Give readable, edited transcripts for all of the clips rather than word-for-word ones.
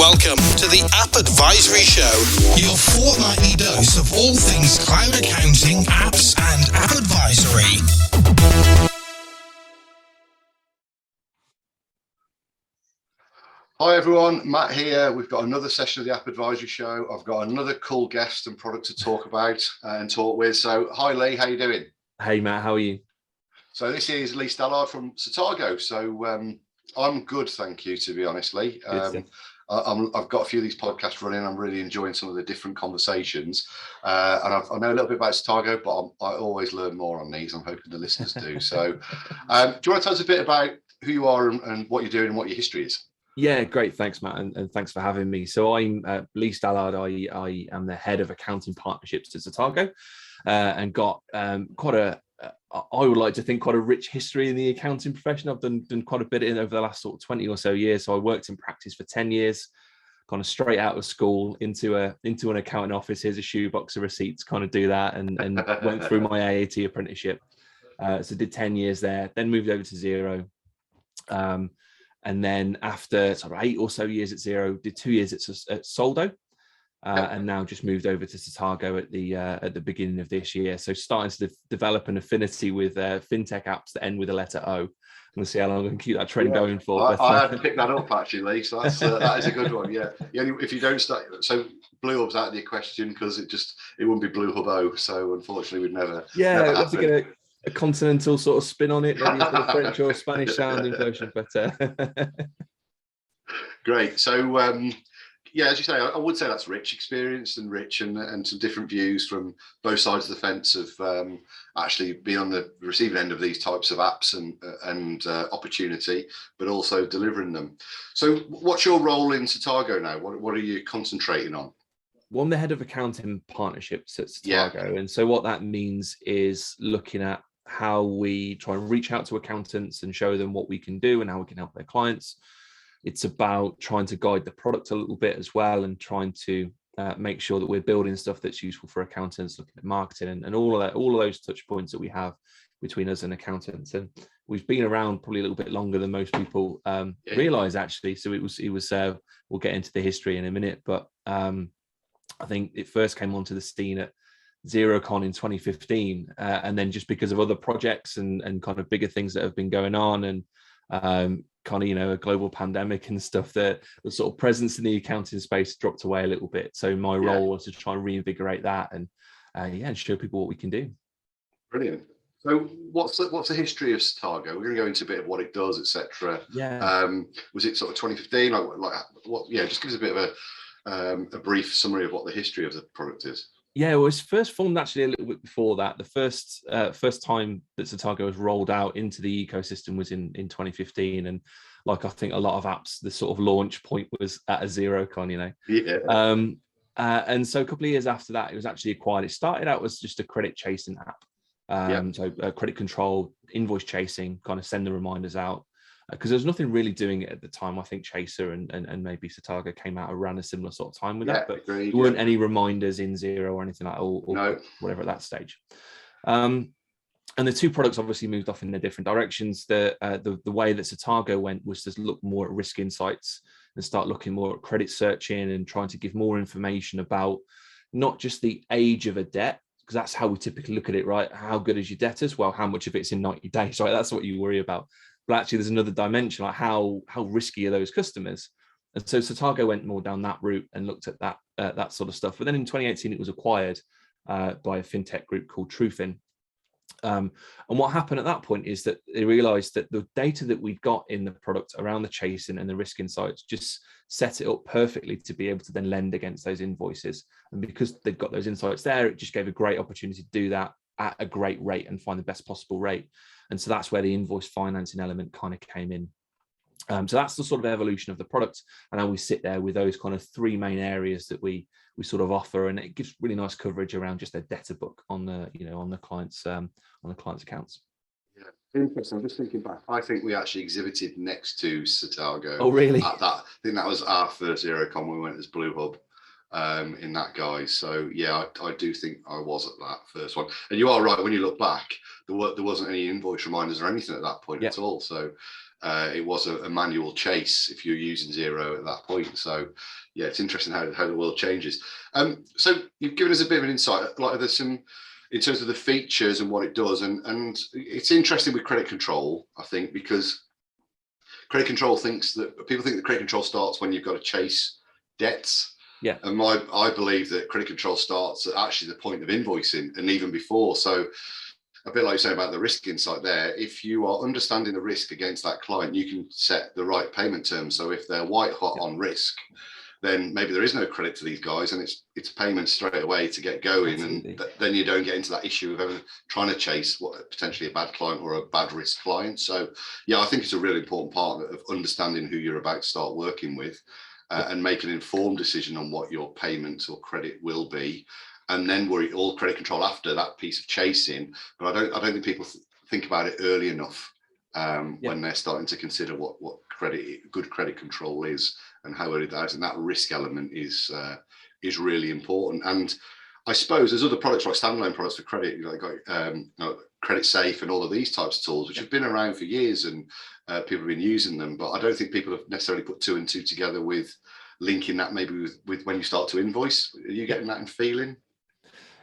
Welcome to the App Advisory Show, your fortnightly dose of all things cloud accounting, apps, and app advisory. Hi everyone, Matt here. We've got another session of the App Advisory Show. I've got another cool guest and product to talk about and talk with. So, hi Leigh, how you doing? Hey Matt, how are you? So this is Leigh Stallard from Satago. So I'm good, thank you, to be honest, Leigh. I've got a few of these podcasts running. I'm really enjoying some of the different conversations. And I know a little bit about Satago, but I always learn more on these. I'm hoping the listeners do. So do you want to tell us a bit about who you are and what you're doing and what your history is? Yeah, great. Thanks, Matt. And thanks for having me. So I'm Leigh Stallard. I am the head of accounting partnerships at Satago and got I would like to think quite a rich history in the accounting profession. I've done quite a bit in over the last sort of 20 or so years. So I worked in practice for 10 years, kind of straight out of school into an accounting office. Here's a shoebox of receipts, kind of do that, and went through my AAT apprenticeship. So did 10 years there, then moved over to Xero. And then after sort of 8 or so years at Xero, did 2 years at Soldo. And now just moved over to Satago at the beginning of this year. So starting to develop an affinity with fintech apps that end with the letter O. I'm going to see how long I can keep that trend going for. I had to pick that up actually, so that is a good one. Yeah, if you don't start, so Blue Hub's out of the question because it wouldn't be Blue Hub O. So unfortunately, we'd never. Yeah, never let's get a continental sort of spin on it, maybe a sort of French or Spanish sounding version. But great. So. Yeah, as you say, I would say that's rich experience and rich and some different views from both sides of the fence of actually being on the receiving end of these types of apps and opportunity, but also delivering them. So what's your role in Satago now? What are you concentrating on? Well, I'm the head of accounting partnerships at Satago. And so what that means is looking at how we try and reach out to accountants and show them what we can do and how we can help their clients. It's about trying to guide the product a little bit as well and trying to make sure that we're building stuff that's useful for accountants, looking at marketing and all of those touch points that we have between us and accountants. And we've been around probably a little bit longer than most people realize actually. So it was we'll get into the history in a minute, but I think it first came onto the scene at XeroCon in 2015. And then just because of other projects and kind of bigger things that have been going on and kind of, a global pandemic and stuff, that the sort of presence in the accounting space dropped away a little bit. So my role was to try and reinvigorate that and and show people what we can do. Brilliant. So what's the history of Satago? We're going to go into a bit of what it does, etc. Yeah. Was it sort of 2015? Like what? Yeah, just give us a bit of a brief summary of what the history of the product is. Yeah, it was first formed actually a little bit before that. The first time that Satago was rolled out into the ecosystem was in 2015, and like I think a lot of apps, the sort of launch point was at a XeroCon, Yeah. And so a couple of years after that, it was actually acquired. It started out as just a credit chasing app, so credit control, invoice chasing, kind of send the reminders out. Because there was nothing really doing it at the time. I think Chaser and maybe Satago came out around a similar sort of time with that, but there weren't any reminders in Xero or anything like that, or whatever at that stage. And the two products obviously moved off in their different directions. The way that Satago went was to look more at risk insights and start looking more at credit searching and trying to give more information about not just the age of a debt, because that's how we typically look at it, right? How good is your debtors? Well, how much of it's in 90 days, right? That's what you worry about. But actually, there's another dimension, like how risky are those customers? And so Satago went more down that route and looked at that sort of stuff. But then in 2018, it was acquired by a fintech group called Trufin. And what happened at that point is that they realized that the data that we'd got in the product around the chasing and the risk insights just set it up perfectly to be able to then lend against those invoices. And because they've got those insights there, it just gave a great opportunity to do that at a great rate and find the best possible rate. And so that's where the invoice financing element kind of came in. So that's the sort of evolution of the product. And now we sit there with those kind of three main areas that we sort of offer, and it gives really nice coverage around just their debtor book on the client's accounts. Yeah, interesting. I'm just thinking back. I think we actually exhibited next to Satago. Oh, really? I think that was our first XeroCon. We went as Blue Hub. In that guise. So yeah, I do think I was at that first one. And you are right, when you look back, there wasn't any invoice reminders or anything at that point at all. So It was a manual chase if you're using Xero at that point. So yeah, it's interesting how the world changes. So you've given us a bit of an insight. Like there's some in terms of the features and what it does, and it's interesting with credit control, I think, because credit control people think that credit control starts when you've got to chase debts. Yeah. And I believe that credit control starts at actually the point of invoicing and even before. So a bit like you say about the risk insight there, if you are understanding the risk against that client, you can set the right payment terms. So if they're white hot on risk, then maybe there is no credit to these guys and it's payment straight away to get going. Absolutely. And then you don't get into that issue of ever trying to chase what potentially a bad client or a bad risk client. So yeah, I think it's a really important part of understanding who you're about to start working with and make an informed decision on what your payments or credit will be. And then worry all credit control after that piece of chasing. But I don't think people think about it early enough when they're starting to consider what good credit control is and how early that is. And that risk element is really important. And I suppose there's other products like standalone products for credit, Credit Safe and all of these types of tools, which have been around for years and people have been using them. But I don't think people have necessarily put two and two together with linking that maybe with when you start to invoice. Are you getting that in feeling?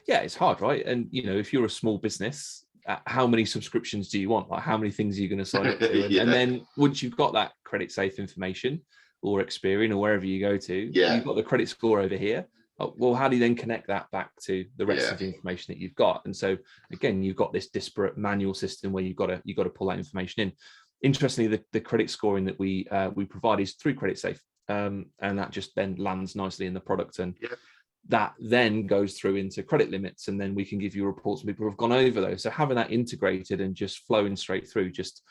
Yeah, it's hard, right? And if you're a small business, how many subscriptions do you want? Like, how many things are you going to sign up to? And then once you've got that credit safe information or Experian or wherever you go to, you've got the credit score over here. Well, how do you then connect that back to the rest of the information that you've got? And so again, you've got this disparate manual system where you've got to pull that information in. Interestingly, the credit scoring that we provide is through Credit Safe, and that just then lands nicely in the product and. That then goes through into credit limits, and then we can give you reports when people have gone over those. So having that integrated and just flowing straight through just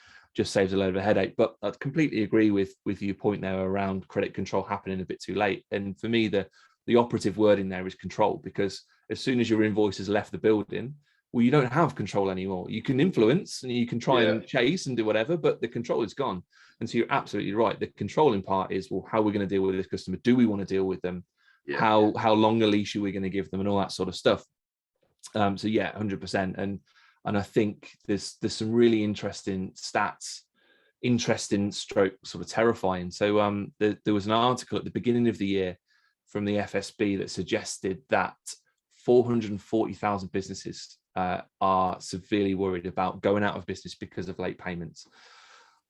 saves a load of a headache. But I completely agree with your point there around credit control happening a bit too late. And for me, the operative word in there is control, because as soon as your invoice has left the building, well, you don't have control anymore. You can influence and you can try and chase and do whatever, but the control is gone. And so you're absolutely right. The controlling part is, well, how are we going to deal with this customer? Do we want to deal with them? How long a leash are we going to give them and all that sort of stuff. So yeah, 100%. And I think there's some really interesting stats, interesting stroke sort of terrifying. So there was an article at the beginning of the year from the FSB that suggested that 440,000 businesses are severely worried about going out of business because of late payments.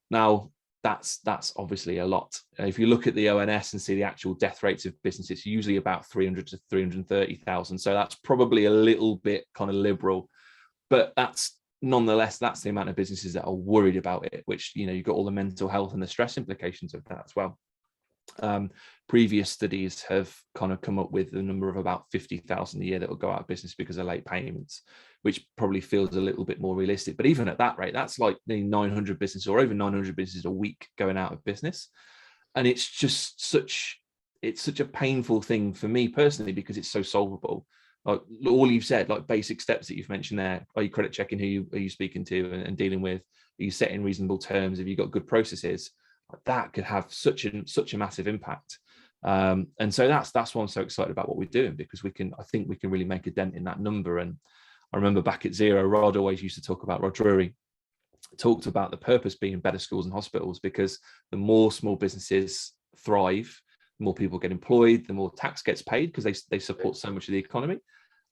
Now, that's obviously a lot. If you look at the ONS and see the actual death rates of businesses, usually about 300 to 330,000. So that's probably a little bit kind of liberal, but nonetheless, that's the amount of businesses that are worried about it, which, you've got all the mental health and the stress implications of that as well. Previous studies have kind of come up with a number of about 50,000 a year that will go out of business because of late payments, which probably feels a little bit more realistic. But even at that rate, that's like 900 businesses or over 900 businesses a week going out of business. And it's just such a painful thing for me personally, because it's so solvable. Like all you've said, like basic steps that you've mentioned there, are you credit checking who are you speaking to and dealing with? Are you setting reasonable terms? Have you got good processes? That could have such a massive impact. And so that's why I'm so excited about what we're doing, because I think we can really make a dent in that number. And I remember back at Xero, Rod always used to talk about, Rod Drury talked about the purpose being better schools and hospitals, because the more small businesses thrive, the more people get employed, the more tax gets paid, because they support so much of the economy,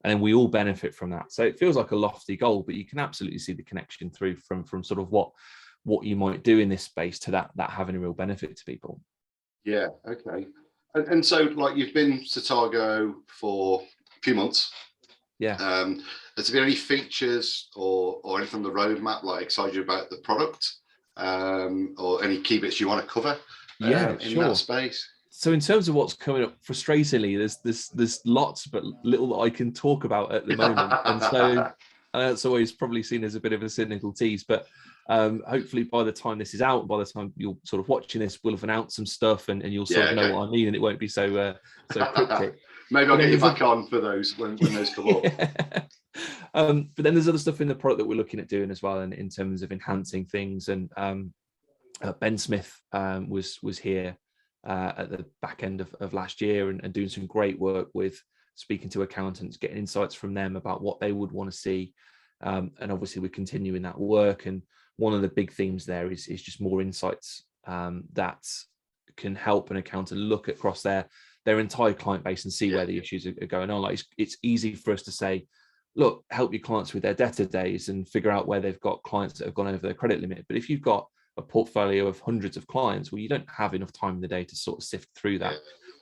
and then we all benefit from that. So it feels like a lofty goal, but you can absolutely see the connection through from sort of what you might do in this space to that having a real benefit to people. Yeah, okay. And so, like, you've been Satago for a few months. Yeah. Has there been any features or anything on the roadmap like excite you about the product, or any key bits you want to cover in that space? So in terms of what's coming up, frustratingly, there's lots but little that I can talk about at the moment. And so it's always probably seen as a bit of a cynical tease, but hopefully by the time this is out, by the time you're sort of watching this, we'll have announced some stuff and you'll sort of know what I mean, and it won't be so cryptic. Maybe I'll get you back on for those when those come up. But then there's other stuff in the product that we're looking at doing as well, and in terms of enhancing things. And Ben Smith was here at the back end of last year and doing some great work with speaking to accountants, getting insights from them about what they would want to see. And obviously we're continuing that work. And one of the big themes there is just more insights that can help an accountant look across their entire client base and see where the issues are going on. Like it's easy for us to say, look, help your clients with their debtor days and figure out where they've got clients that have gone over their credit limit. But if you've got a portfolio of hundreds of clients, well, you don't have enough time in the day to sort of sift through that.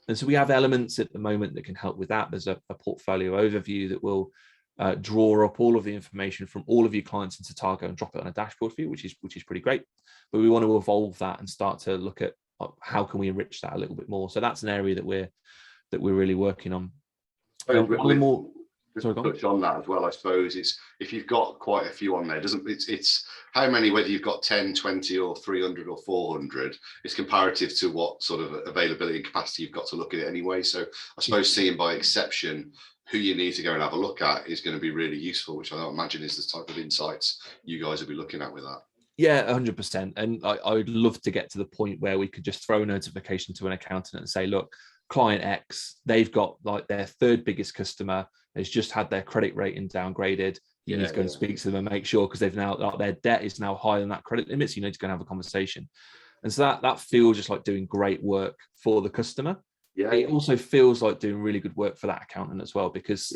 And so we have elements at the moment that can help with that. There's a portfolio overview that will draw up all of the information from all of your clients into Satago and drop it on a dashboard for you, which is pretty great. But we want to evolve that and start to look at how can we enrich that a little bit more. So that's an area that we're really working on. Just touch on that as well, I suppose. It's if you've got quite a few on there, it's how many, whether you've got 10, 20 or 300 or 400, it's comparative to what sort of availability and capacity you've got to look at it anyway. So I suppose seeing by exception who you need to go and have a look at is going to be really useful, which I imagine is the type of insights you guys will be looking at with that. Yeah, 100%. And I would love to get to the point where we could just throw a notification to an accountant and say, look, client X, they've got like their third biggest customer has just had their credit rating downgraded. You need to go and speak to them and make sure, because they've now, like, their debt is now higher than that credit limit. So you need to go and have a conversation. And so that feels just like doing great work for the customer. Yeah. It also feels like doing really good work for that accountant as well, because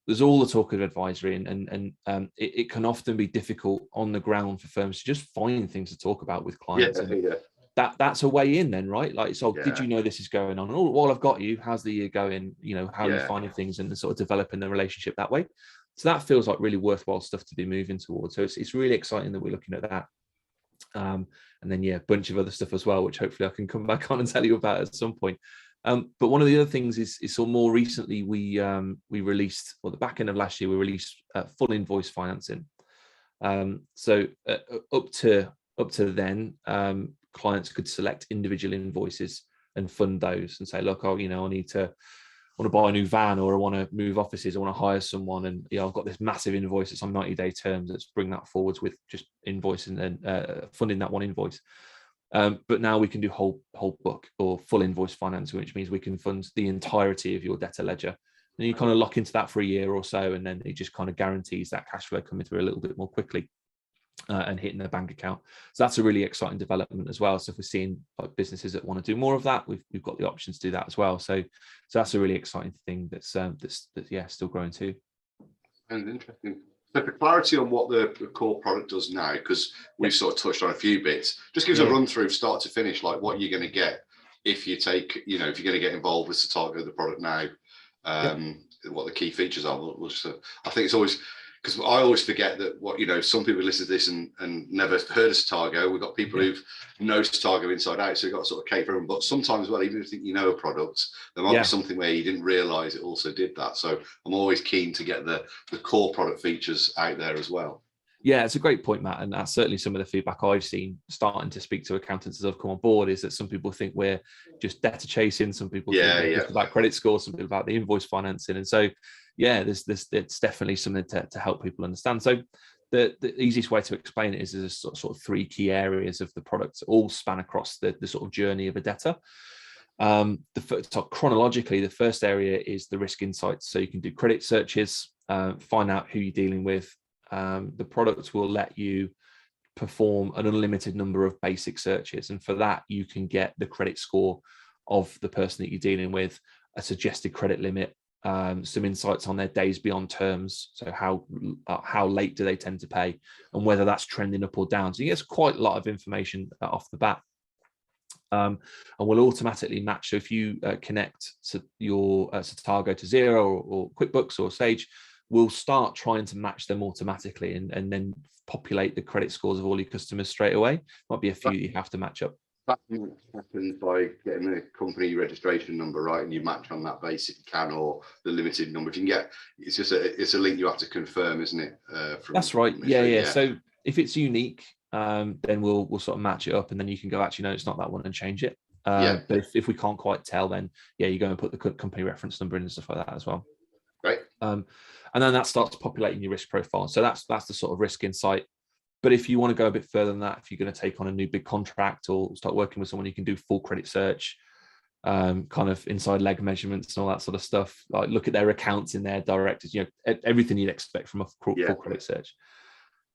there's all the talk of advisory, and it can often be difficult on the ground for firms to just find things to talk about with clients. That's a way in then, right? Like, so did you know this is going on? And while I've got you, how's the year going? You know, how are you finding things, and sort of developing the relationship that way. So that feels like really worthwhile stuff to be moving towards. So it's really exciting that we're looking at that. And then, a bunch of other stuff as well, which hopefully I can come back on and tell you about at some point. But one of the other things is so more recently we released, the back end of last year, we released full invoice financing. So up to then, clients could select individual invoices and fund those and say, look, I want to buy a new van, or I want to move offices, I want to hire someone, and I've got this massive invoice that's on 90-day terms. Let's bring that forwards with just invoicing and funding that one invoice. But now we can do whole book or full invoice financing, which means we can fund the entirety of your debtor ledger. And you kind of lock into that for a year or so, and then it just kind of guarantees that cash flow coming through a little bit more quickly and hitting their bank account. So that's a really exciting development as well. So if we're seeing like businesses that want to do more of that, we've got the options to do that as well. So that's a really exciting thing that's still growing too. And interesting. So for clarity on what the core product does now, because we've sort of touched on a few bits, just gives a run through start to finish, like what you're going to get if you take, if you're going to get involved with Satago, the product now, what the key features are. We'll just, I think it's always, because I always forget that some people listen to this and never heard of Satago. We've got people who know Satago inside out, so you've got to sort of cater them. But sometimes, even if you know a product, there might be something where you didn't realise it also did that. So I'm always keen to get the core product features out there as well. Yeah, it's a great point, Matt. And that's certainly some of the feedback I've seen starting to speak to accountants as I've come on board, is that some people think we're just debtor chasing. Some people think we're just about credit score, some people about the invoice financing. And so, it's definitely something to help people understand. So the easiest way to explain it is there's sort of three key areas of the product, all span across the sort of journey of a debtor. Chronologically, the first area is the risk insights. So you can do credit searches, find out who you're dealing with. The product will let you perform an unlimited number of basic searches, and for that you can get the credit score of the person that you're dealing with, a suggested credit limit, some insights on their days beyond terms, so how late do they tend to pay, and whether that's trending up or down. So you get quite a lot of information off the bat. And we'll automatically match. So if you connect your Satago to Xero or QuickBooks or Sage, we'll start trying to match them automatically and then populate the credit scores of all your customers straight away. Might be a few that you have to match up. That happens by getting the company registration number right, and you match on that basis, or the limited number. If you can get, it's a link you have to confirm, isn't it? That's right. Yeah. So if it's unique, then we'll sort of match it up, and then you can go, actually, no, it's not that one, and change it. But if we can't quite tell, then you go and put the company reference number in and stuff like that as well. Right. And then that starts populating your risk profile. So that's the sort of risk insight. But if you want to go a bit further than that, if you're going to take on a new big contract or start working with someone, you can do full credit search, kind of inside leg measurements and all that sort of stuff. Like look at their accounts in their directors, everything you'd expect from a full credit search.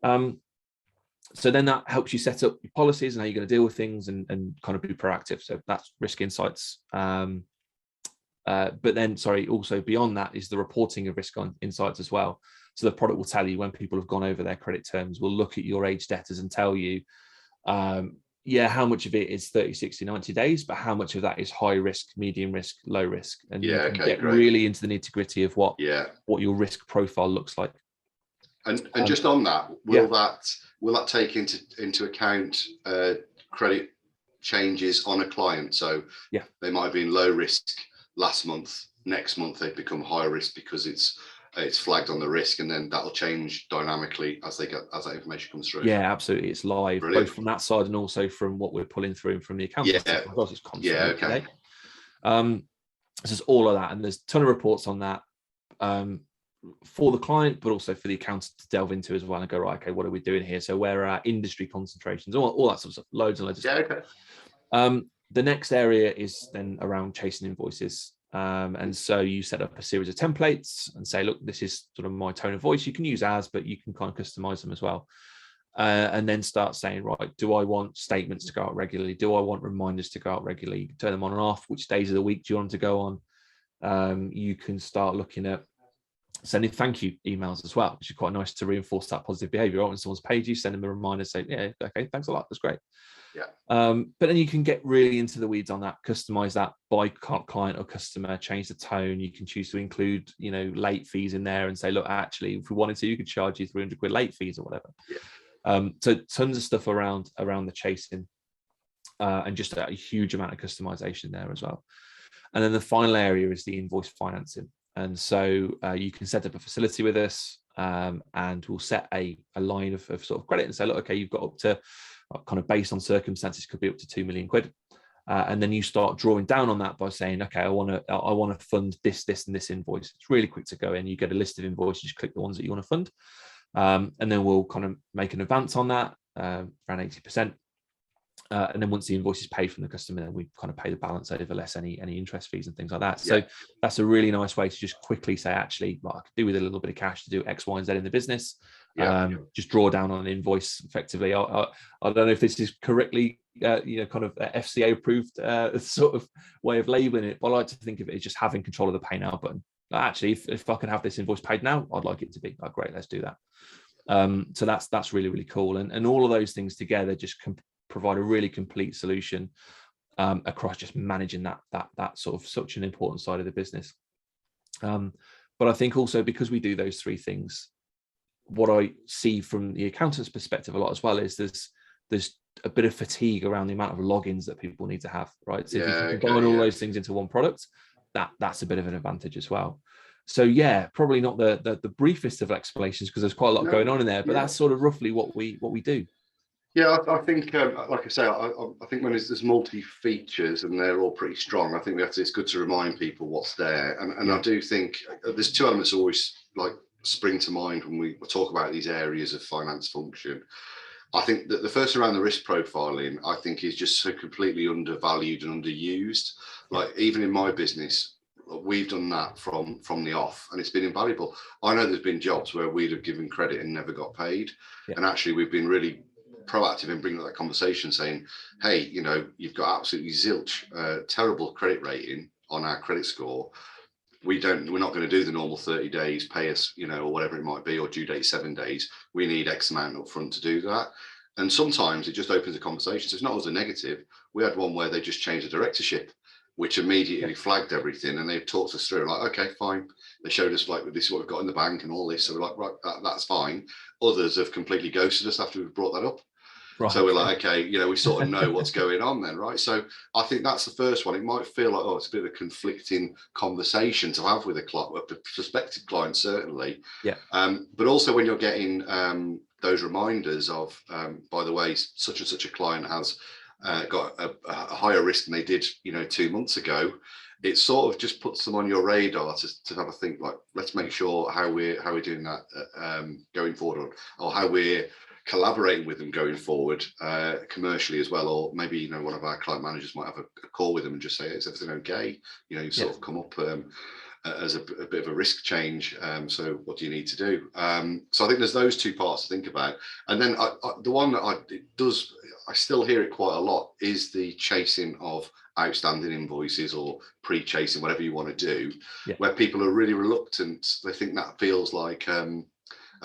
So then that helps you set up your policies and how you're going to deal with things and kind of be proactive. So that's risk insights. But then, also beyond that is the reporting of risk insights as well. So the product will tell you when people have gone over their credit terms, will look at your aged debtors and tell you, how much of it is 30, 60, 90 days, but how much of that is high risk, medium risk, low risk. And you can get really into the nitty gritty of what your risk profile looks like. And just on that, will that take into account credit changes on a client? So they might have been low risk last month, next month they've become high risk because it's flagged on the risk, and then that'll change dynamically as that information comes through. Yeah, absolutely. It's live. Brilliant. Both from that side and also from what we're pulling through from the accountants. Yeah. It's constantly there's all of that, and there's a ton of reports on that for the client, but also for the accountant to delve into as well and go, right, okay, what are we doing here? So where are our industry concentrations, all that sort of stuff, loads and loads of stuff. Okay. The next area is then around chasing invoices. And so you set up a series of templates and say, look, this is sort of my tone of voice. You can use as, but you can kind of customize them as well. And then start saying, right, do I want statements to go out regularly? Do I want reminders to go out regularly? You can turn them on and off. Which days of the week do you want them to go on? You can start looking at sending thank you emails as well, which is quite nice to reinforce that positive behavior. When someone's paid you, send them a reminder, say, yeah, okay, thanks a lot, that's great. Yeah. But then you can get really into the weeds on that, customize that by client or customer, change the tone. You can choose to include, late fees in there and say, look, actually, if we wanted to, you could charge you 300 quid late fees or whatever. Yeah. So tons of stuff around the chasing, and just a huge amount of customization there as well. And then the final area is the invoice financing. And so you can set up a facility with us, and we'll set a line of sort of credit and say, look, okay, you've got up to, kind of based on circumstances, could be up to 2 million quid. And then you start drawing down on that by saying, okay, I want to fund this, and this invoice. It's really quick to go in. You get a list of invoices, just click the ones that you want to fund. And then we'll kind of make an advance on that, around 80%. And then once the invoice is paid from the customer, then we kind of pay the balance over less any interest fees and things like that. So that's a really nice way to just quickly say, actually, well, I could do with a little bit of cash to do X, Y, and Z in the business. Just draw down on an invoice effectively. I don't know if this is correctly, kind of FCA approved sort of way of labeling it, but I like to think of it as just having control of the pay now button. Actually, if I can have this invoice paid now, I'd like it to be. Oh, great, let's do that. So that's really, really cool. And all of those things together just provide a really complete solution across just managing that sort of such an important side of the business. But I think also because we do those three things, what I see from the accountant's perspective a lot as well is there's a bit of fatigue around the amount of logins that people need to have, right? So if you can combine all those things into one product, that's a bit of an advantage as well. So probably not the briefest of explanations because there's quite a lot going on in there, but that's sort of roughly what we do. Yeah, I think, like I say, I think when there's multi-features and they're all pretty strong, I think it's good to remind people what's there. And I do think there's two elements always like spring to mind when we talk about these areas of finance function. I think that the first around the risk profiling, I think is just so completely undervalued and underused. Like even in my business, we've done that from the off and it's been invaluable. I know there's been jobs where we'd have given credit and never got paid. And actually we've been really proactive in bringing up that conversation saying, hey, you've got absolutely zilch, terrible credit rating on our credit score. We're not going to do the normal 30 days, pay us, or whatever it might be, or due date 7 days. We need X amount up front to do that. And sometimes it just opens a conversation. So it's not as a negative. We had one where they just changed the directorship, which immediately flagged everything. And they talked us through like, okay, fine. They showed us like, this is what we've got in the bank and all this. So we're like, right, that's fine. Others have completely ghosted us after we've brought that up. Right. So we're like, okay, we sort of know what's going on then, right? So I think that's the first one. It might feel like, it's a bit of a conflicting conversation to have with a prospective client, certainly. Yeah. But also when you're getting those reminders of, by the way, such and such a client has got a higher risk than they did, 2 months ago. It sort of just puts them on your radar to have a think like, let's make sure how we're doing that going forward, or how we're collaborating with them going forward commercially as well, or maybe one of our client managers might have a call with them and just say, is everything okay? You sort of come up as a bit of a risk change. So what do you need to do? So I think there's those two parts to think about. And then the one that I still hear it quite a lot is the chasing of outstanding invoices or pre-chasing, whatever you want to do, where people are really reluctant. They think that feels like a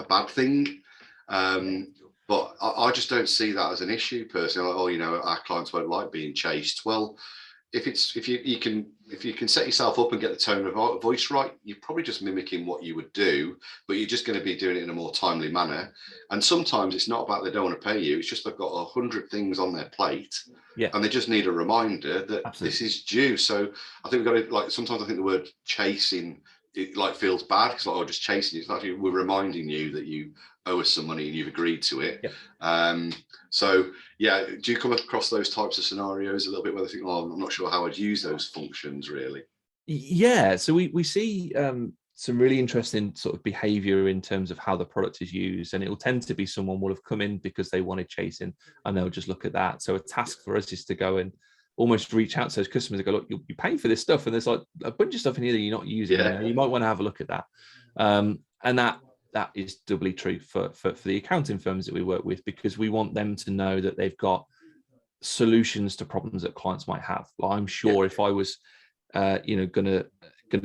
bad thing. But I just don't see that as an issue personally. Like, oh, you know, our clients won't like being chased. Well, if you can set yourself up and get the tone of voice right, you're probably just mimicking what you would do, but you're just going to be doing it in a more timely manner. And sometimes it's not about they don't want to pay you; it's just they've got 100 things on their plate, and they just need a reminder that this is due. So I think we've got to, like, sometimes I think the word chasing, it like feels bad. It's like, oh, just chasing. It's actually, we're reminding you that you owe us some money and you've agreed to it. So yeah, do you come across those types of scenarios a little bit where they think, oh, I'm not sure how I'd use those functions really? Yeah, so we see some really interesting sort of behavior in terms of how the product is used, and it will tend to be someone will have come in because they wanted chasing and they'll just look at that. So a task for us is to go and almost reach out to those customers and go, look, you pay for this stuff, and there's like a bunch of stuff in here that you're not using. You know, you might want to have a look at that. And that is doubly true for the accounting firms that we work with, because we want them to know that they've got solutions to problems that clients might have. Well, I'm sure if I was gonna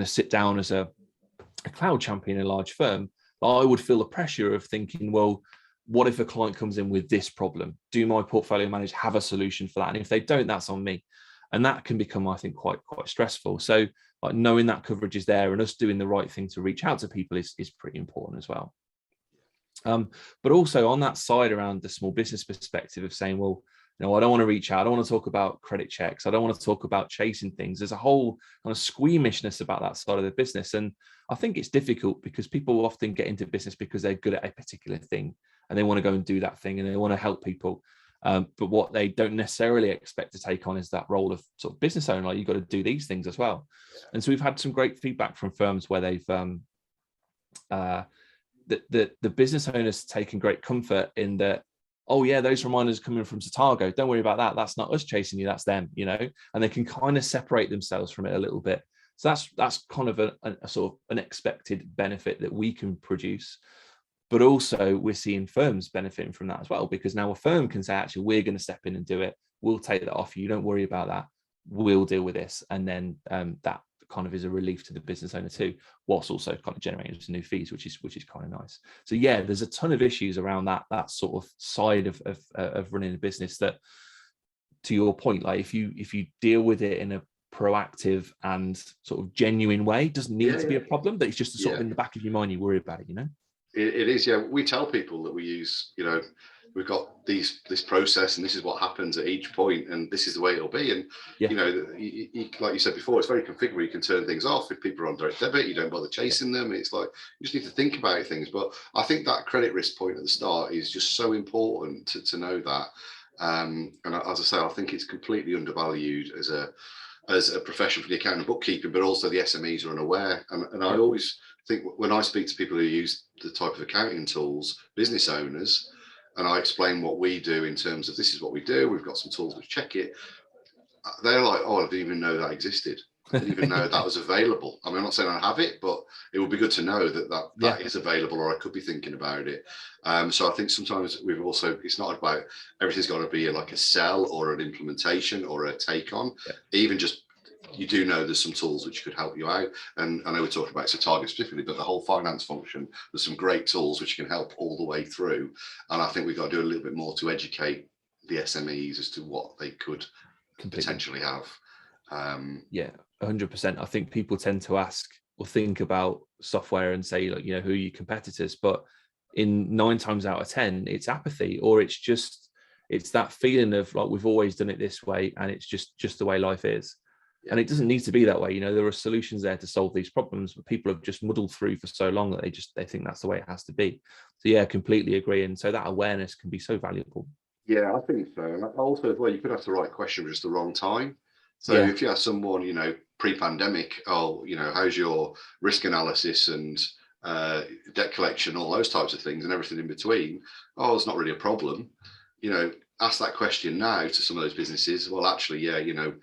sit down as a cloud champion in a large firm, I would feel the pressure of thinking, well, what if a client comes in with this problem? Do my portfolio managers have a solution for that? And if they don't, that's on me. And that can become, I think, quite stressful. So like knowing that coverage is there and us doing the right thing to reach out to people is pretty important as well. But also on that side around the small business perspective of saying, well, you know, I don't want to reach out. I don't want to talk about credit checks. I don't want to talk about chasing things. There's a whole kind of squeamishness about that side of the business. And I think it's difficult because people often get into business because they're good at a particular thing and they want to go and do that thing and they want to help people. But what they don't necessarily expect to take on is that role of sort of business owner. Like, you've got to do these things as well. And so we've had some great feedback from firms where they've the business owners taken great comfort in that, oh yeah, those reminders are coming from Satago. Don't worry about that. That's not us chasing you, that's them, you know, and they can kind of separate themselves from it a little bit. So that's kind of a sort of an expected benefit that we can produce. But also we're seeing firms benefiting from that as well, because now a firm can say, actually, we're going to step in and do it. We'll take that off you. Don't worry about that. We'll deal with this. And then that kind of is a relief to the business owner too, whilst also kind of generating some new fees, which is kind of nice. So yeah, there's a ton of issues around that sort of side of running a business that, to your point, like if you deal with it in a proactive and sort of genuine way, it doesn't need to be a problem, but it's just sort of in the back of your mind, you worry about it, you know? It is, yeah. We tell people that we use, you know, we've got this process and this is what happens at each point and this is the way it'll be. And, you know, like you said before, it's very configurable. You can turn things off. If people are on direct debit, you don't bother chasing them. It's like, you just need to think about things. But I think that credit risk point at the start is just so important to know that. And as I say, I think it's completely undervalued as a profession for the accounting and bookkeeping, but also the SMEs are unaware. And I always think when I speak to people who use the type of accounting tools, business owners, and I explain what we do in terms of this is what we do, we've got some tools which check it, they're like, oh, I didn't even know that existed. I didn't even know that was available. I mean, I'm not saying I have it, but it would be good to know that is available, or I could be thinking about it. So I think sometimes we've also, it's not about everything's got to be like a sell or an implementation or a take on. Even just, you do know there's some tools which could help you out. And I know we're talking about Satago specifically, but the whole finance function, there's some great tools which can help all the way through. And I think we've got to do a little bit more to educate the SMEs as to what they could potentially have. 100%. I think people tend to ask or think about software and say, like, you know, who are your competitors? But in 9 times out of 10, it's apathy, or it's that feeling of like, we've always done it this way and it's just the way life is. And it doesn't need to be that way. You know, there are solutions there to solve these problems, but people have just muddled through for so long that they think that's the way it has to be. So yeah, completely agree. And so that awareness can be so valuable. Yeah, I think so. And also as well, you could ask the right question at just the wrong time. So if you ask someone, you know, pre-pandemic, oh, you know, how's your risk analysis and debt collection, all those types of things and everything in between, oh, it's not really a problem. You know, ask that question now to some of those businesses. Well, actually, yeah, you know,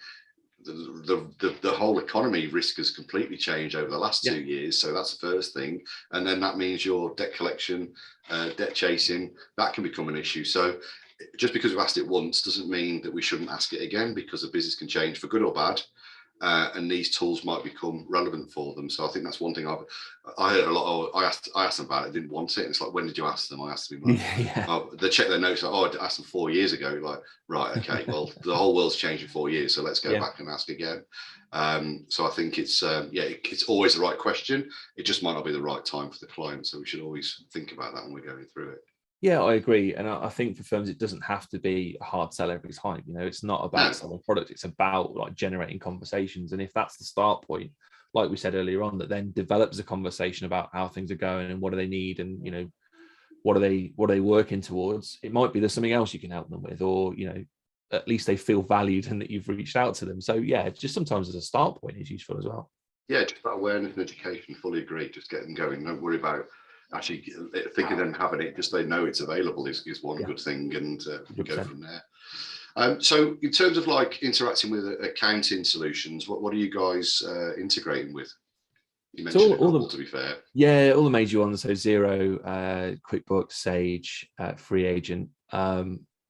the whole economy risk has completely changed over the last 2 years. So that's the first thing. And then that means your debt collection, debt chasing, that can become an issue. So just because we've asked it once doesn't mean that we shouldn't ask it again, because the business can change for good or bad. And these tools might become relevant for them. So I think that's one thing I heard a lot of. I asked them about it, didn't want it. And it's like, when did you ask them? I asked them, like, they check their notes. Like, I asked them 4 years ago. Like, right, okay, well, the whole world's changed in 4 years, so let's go back and ask again. So I think it's it's always the right question. It just might not be the right time for the client. So we should always think about that when we're going through it. Yeah, I agree. And I think for firms, it doesn't have to be a hard sell every time. It's not about selling product. It's about like generating conversations. And if that's the start point, like we said earlier on, that then develops a conversation about how things are going and what do they need, and, what are they working towards? It might be there's something else you can help them with, or, at least they feel valued and that you've reached out to them. So yeah, just sometimes as a start point is useful as well. Yeah, just that awareness and education. Fully agree. Just get them going. Don't worry about actually thinking and having it, just they know it's available is one good thing, and we go from there. So in terms of like interacting with accounting solutions, what are you guys integrating with? You mentioned a couple, to be fair. Yeah, all the major ones. So Xero, QuickBooks, Sage, Free Agent.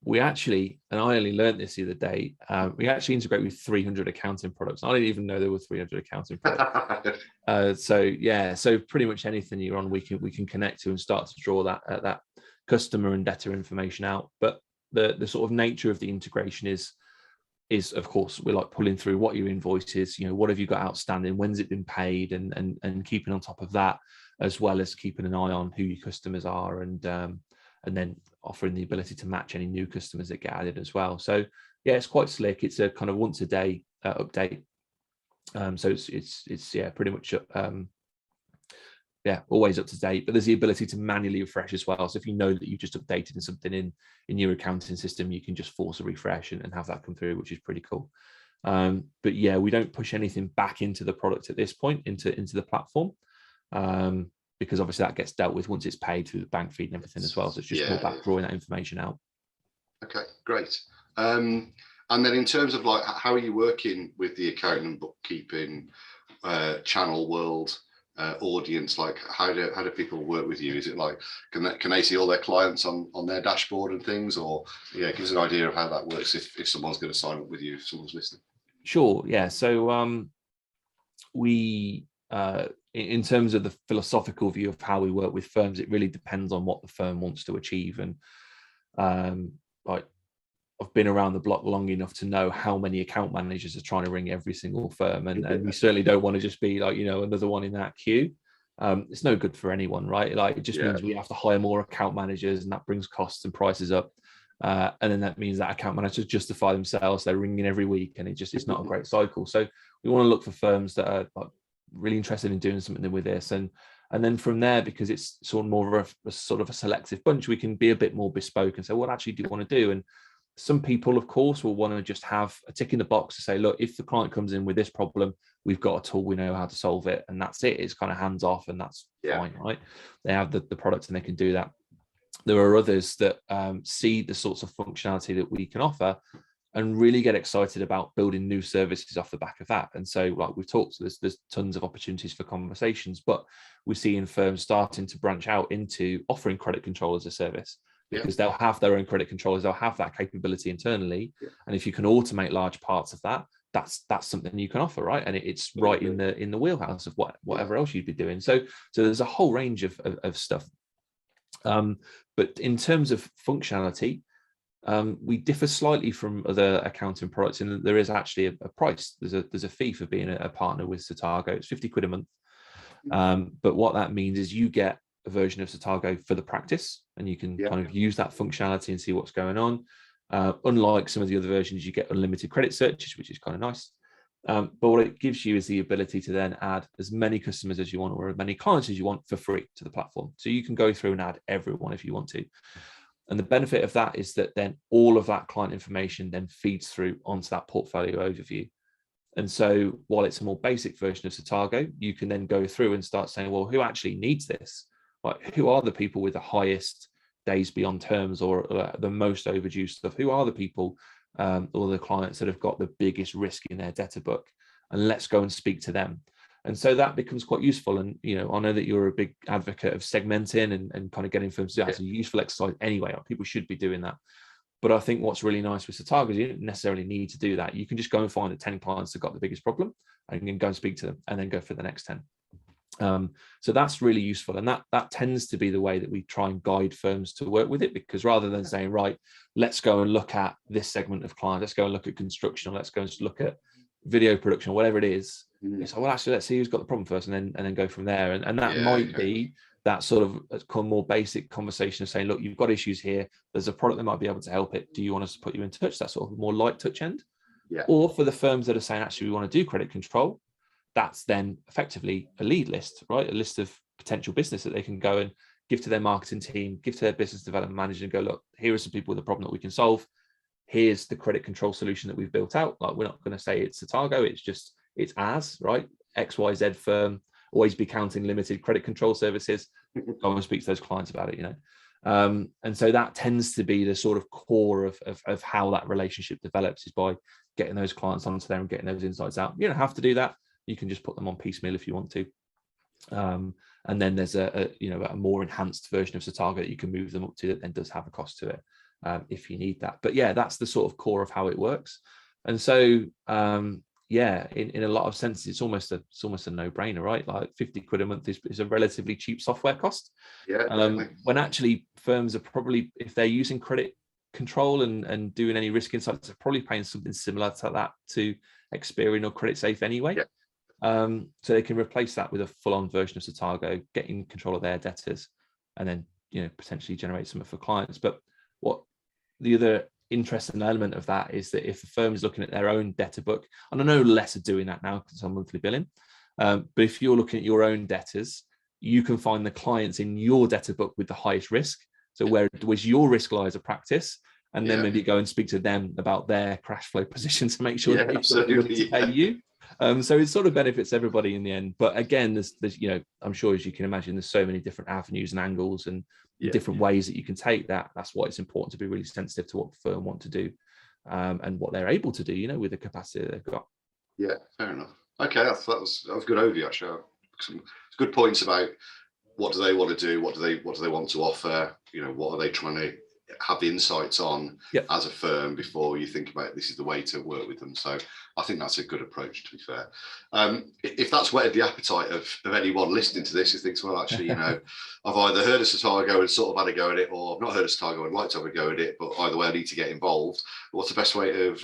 We actually, and I only learned this the other day, we actually integrate with 300 accounting products. I didn't even know there were 300 accounting products. So pretty much anything you're on, we can connect to and start to draw that customer and debtor information out. But the sort of nature of the integration is of course, we're like pulling through what your invoice is, what have you got outstanding, when's it been paid, and keeping on top of that, as well as keeping an eye on who your customers are, and then offering the ability to match any new customers that get added as well. So yeah, it's quite slick. It's a kind of once a day update. So it's pretty much always up to date, but there's the ability to manually refresh as well. So if you know that you've just updated something in your accounting system, you can just force a refresh and have that come through, which is pretty cool. But yeah, we don't push anything back into the product at this point, into the platform, because obviously that gets dealt with once it's paid through the bank feed and everything as well. So it's just more about drawing that information out. Okay, great. And then in terms of like, how are you working with the accounting and bookkeeping channel world audience? Like, how do people work with you? Is it like, can they see all their clients on their dashboard and things, or give us an idea of how that works if someone's going to sign up with you, if someone's listening? Sure. Yeah. So we in terms of the philosophical view of how we work with firms, it really depends on what the firm wants to achieve. And like, I've been around the block long enough to know how many account managers are trying to ring every single firm, and we certainly don't want to just be like, another one in that queue. It's no good for anyone, right? Like, it just means we have to hire more account managers, and that brings costs and prices up. And then that means that account managers justify themselves. They're ringing every week, and it's not a great cycle. So we want to look for firms that are like really interested in doing something with this, and then from there, because it's sort of more of a sort of a selective bunch, we can be a bit more bespoke and say, what actually do you want to do? And some people, of course, will want to just have a tick in the box to say, look, if the client comes in with this problem, we've got a tool, we know how to solve it, and that's it. It's kind of hands off, and that's fine, right? They have the product and they can do that. There are others that see the sorts of functionality that we can offer and really get excited about building new services off the back of that. And so, like we've talked, there's tons of opportunities for conversations, but we're seeing firms starting to branch out into offering credit control as a service, because they'll have their own credit controllers, they'll have that capability internally. And if you can automate large parts of that, that's something you can offer, right? And it's right in the wheelhouse of whatever else you'd be doing. So there's a whole range of stuff. But in terms of functionality, we differ slightly from other accounting products in that there is actually a price. There's a fee for being a partner with Satago. It's 50 quid a month. But what that means is you get a version of Satago for the practice, and you can kind of use that functionality and see what's going on. Unlike some of the other versions, you get unlimited credit searches, which is kind of nice. But what it gives you is the ability to then add as many customers as you want, or as many clients as you want, for free to the platform. So you can go through and add everyone if you want to. And the benefit of that is that then all of that client information then feeds through onto that portfolio overview. And so while it's a more basic version of Satago, you can then go through and start saying, well, who actually needs this? Like, who are the people with the highest days beyond terms, or the most overdue stuff? Who are the people or the clients that have got the biggest risk in their debtor book, and let's go and speak to them. And so that becomes quite useful. And, you know, I know that you're a big advocate of segmenting and kind of getting firms to do that. It's a useful exercise anyway. People should be doing that. But I think what's really nice with Satago is you don't necessarily need to do that. You can just go and find the 10 clients that got the biggest problem and you can go and speak to them and then go for the next 10. So that's really useful. And that tends to be the way that we try and guide firms to work with it, because rather than saying, right, let's go and look at this segment of clients, let's go and look at construction, or let's go and look at video production, or whatever it is. It's like, well, actually, let's see who's got the problem first, and then go from there. And that might be that sort of more basic conversation of saying, look, you've got issues here. There's a product that might be able to help it. Do you want us to put you in touch? That sort of more light touch end. Or for the firms that are saying, actually, we want to do credit control, that's then effectively a lead list, right? A list of potential business that they can go and give to their marketing team, give to their business development manager, and go, look, here are some people with a problem that we can solve. Here's the credit control solution that we've built out. Like, we're not going to say it's Satago, it's as, right? XYZ firm, always be counting limited credit control services. Go and speak to those clients about it, you know. And so that tends to be the sort of core of how that relationship develops, is by getting those clients onto there and getting those insights out. You don't have to do that. You can just put them on piecemeal if you want to. And then there's a more enhanced version of Satago that you can move them up to, that then does have a cost to it if you need that. But yeah, that's the sort of core of how it works. And so in a lot of senses, it's almost a no-brainer, right? Like 50 quid a month is a relatively cheap software cost. When actually firms are probably, if they're using credit control and doing any risk insights, they're probably paying something similar to that to Experian or Credit Safe anyway. So they can replace that with a full-on version of Satago, getting control of their debtors, and then, you know, potentially generate something for clients. But what the other interesting element of that is that if a firm is looking at their own debtor book, and I know less are doing that now because it's on monthly billing, but if you're looking at your own debtors, you can find the clients in your debtor book with the highest risk. So where was your risk lies a practice, and then maybe go and speak to them about their cash flow position to make sure that they've got enough to pay you. So it sort of benefits everybody in the end. But again, there's you know, I'm sure, as you can imagine, there's so many different avenues and angles and different ways that you can take that. That's why it's important to be really sensitive to what the firm want to do, and what they're able to do, you know, with the capacity that they've got. Yeah, fair enough. Okay, that was a good overview, actually. Some good points about what do they want to do, what do they want to offer, you know, what are they trying to have the insights on as a firm before you think about this is the way to work with them. So I think that's a good approach, to be fair. If that's whetted the appetite of anyone listening to this who thinks, well, actually, you know, I've either heard of Satago and sort of had a go at it, or I've not heard of Satago and like to have a go at it, but either way I need to get involved, what's the best way of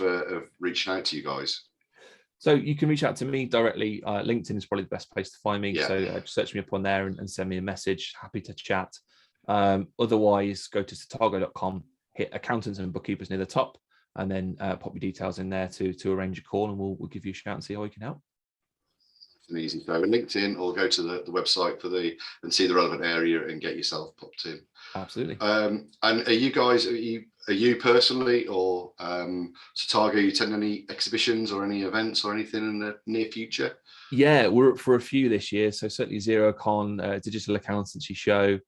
reaching out to you guys? So you can reach out to me directly. LinkedIn is probably the best place to find me. So search me up on there and send me a message. Happy to chat. Otherwise, go to satago.com, hit accountants and bookkeepers near the top, and then pop your details in there to arrange a call, and we'll give you a shout and see how we can help. It's an easy throw. LinkedIn, or go to the website and see the relevant area and get yourself popped in. Absolutely. And are you guys, are you personally, or Satago, you attend any exhibitions or any events or anything in the near future? Yeah, we're up for a few this year. So certainly XeroCon, Digital Accountancy Show,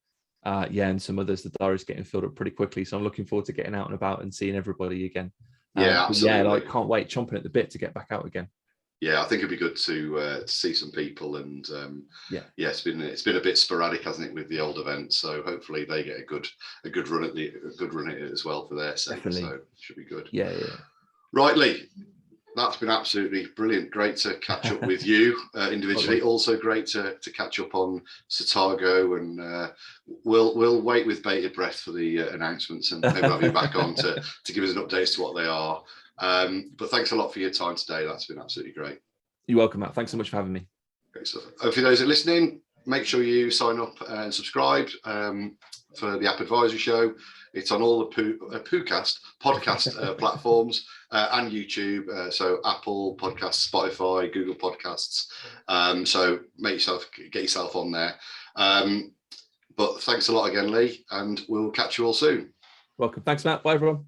and some others. The diary's getting filled up pretty quickly, so I'm looking forward to getting out and about and seeing everybody again. Absolutely. Can't wait, chomping at the bit to get back out again. Yeah, I think it'd be good to see some people, and it's been a bit sporadic, hasn't it, with the old events? So hopefully they get a good run at it as well for their sake. Definitely. So it should be good. Yeah. Right, Leigh, that's been absolutely brilliant. Great to catch up with you individually. Also great to catch up on Satago, and we'll wait with bated breath for the announcements, and maybe have you back on to give us an update as to what they are. But thanks a lot for your time today. That's been absolutely great. You're welcome, Matt. Thanks so much for having me. Great stuff. For those who are listening, make sure you sign up and subscribe for the App Advisory Show. It's on all the podcast platforms and YouTube. So Apple Podcasts, Spotify, Google Podcasts. So get yourself on there. But thanks a lot again, Leigh, and we'll catch you all soon. Welcome. Thanks, Matt. Bye, everyone.